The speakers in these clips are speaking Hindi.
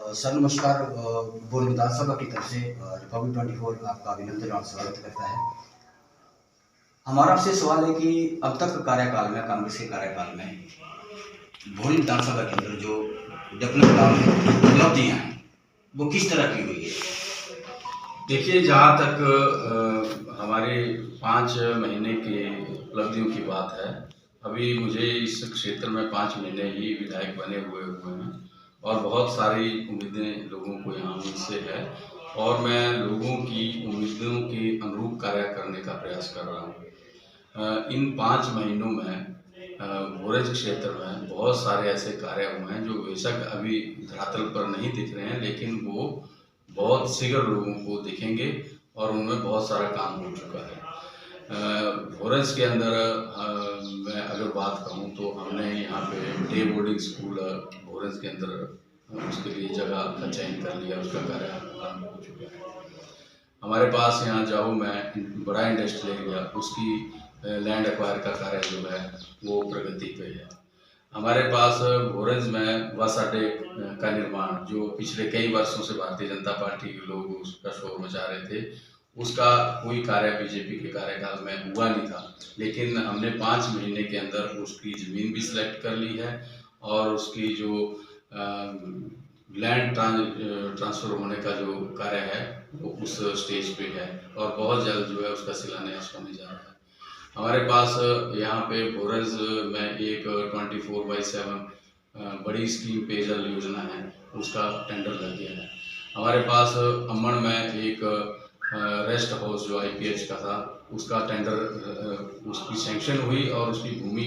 सर नमस्कार। बोर्ड विधानसभा की तरफ से रिपब्लिक 24 आपका अभिनंदन और स्वागत करता है। हमारा आपसे सवाल है कि अब तक कार्यकाल में, कांग्रेस के कार्यकाल में भोरी विधानसभा के अंदर जो डेवलप काम है, उपलब्धियाँ हैं, वो किस तरह की हुई है? देखिए, जहाँ तक हमारे 5 महीने के उपलब्धियों की बात है, अभी मुझे इस क्षेत्र में 5 महीने ही विधायक बने हुए हैं और बहुत सारी उम्मीदें लोगों को यहाँ मुझसे है और मैं लोगों की उम्मीदों के अनुरूप कार्य करने का प्रयास कर रहा हूँ। इन 5 महीनों में भोरंज क्षेत्र में बहुत सारे ऐसे कार्य हुए हैं जो बेशक अभी धरातल पर नहीं दिख रहे हैं, लेकिन वो बहुत शीघ्र लोगों को दिखेंगे और उनमें बहुत सारा काम हो चुका है। भोरंज के अंदर मैं अगर बात कहूँ तो हमने यहाँ पे डे बोर्डिंग स्कूल भोरंज के अंदर उसके लिए जगह का चयन कर लिया, उसका कार्य आरंभ हो चुका है। हमारे पास यहाँ जाओ में बड़ा इंडस्ट्रियल एरिया, उसकी लैंड एक्वायर का कार्य जो है वो प्रगति पे है। हमारे पास भोरंज में बस अड्डे का निर्माण जो पिछले कई वर्षों से भारतीय जनता पार्टी के लोग उसका शोर मचा रहे थे, उसका कोई कार्य बीजेपी के कार्यकाल में हुआ नहीं था, लेकिन हमने 5 महीने के अंदर उसकी ज़मीन भी सिलेक्ट कर ली है और उसकी जो लैंड ट्रांसफ़र होने का जो कार्य है वो उस स्टेज पे है और बहुत जल्द जो है उसका शिलान्यास होने जा रहा है। हमारे पास यहाँ पे भोरंज में एक 24/7 बड़ी स्कीम पेयजल योजना है, उसका टेंडर लग गया है। हमारे पास अम्मन में एक रेस्ट हाउस जो IPH का था, उसका टेंडर उसकी सैंक्शन हुई और उसकी भूमि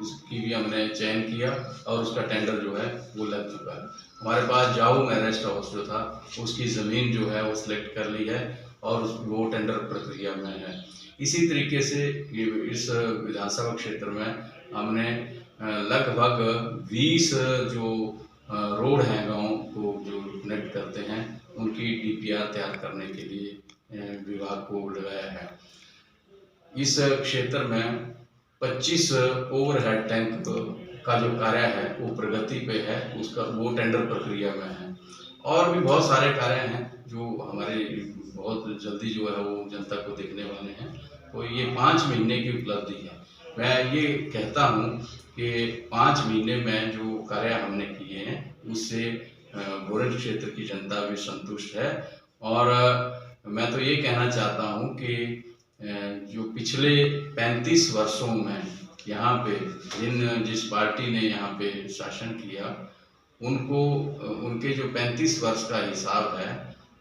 उसकी भी हमने चयन किया और उसका टेंडर जो है वो लग चुका है। हमारे पास जाऊ में रेस्ट हाउस जो था, उसकी ज़मीन जो है वो सिलेक्ट कर ली है और वो टेंडर प्रक्रिया में है। इसी तरीके से इस विधानसभा क्षेत्र में हमने लगभग 20 जो रोड हैं गाँव को जो कनेक्ट करते हैं, उनकी DPR तैयार करने के लिए विभाग को लगाया है। इस क्षेत्र में 25 ओवरहेड टैंक का जो कार्य है वो प्रगति पे है, उसका वो टेंडर प्रक्रिया में है और भी बहुत सारे कार्य हैं जो हमारे बहुत जल्दी जो है वो जनता को दिखने वाले हैं। तो ये 5 महीने की उपलब्धि है। मैं ये कहता हूँ कि 5 महीने में जो कार्य हमने किए हैं उससे भोरंज क्षेत्र की जनता भी संतुष्ट है और मैं तो ये कहना चाहता हूँ कि जो पिछले 35 वर्षों में यहाँ पे जिस पार्टी ने यहाँ पे शासन किया, उनको उनके जो 35 वर्ष का हिसाब है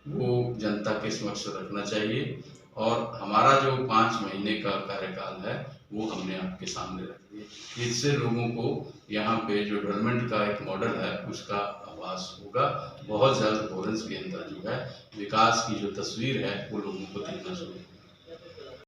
वो जनता के समक्ष रखना चाहिए और हमारा जो 5 महीने का कार्यकाल है वो हमने आपके सामने रख दिया। इससे लोगों को यहाँ पे जो डेवलपमेंट का एक मॉडल है उसका आभास होगा। बहुत जल्द भोरंज के अंदर जो है विकास की जो तस्वीर है वो लोगों को दिखना शुरू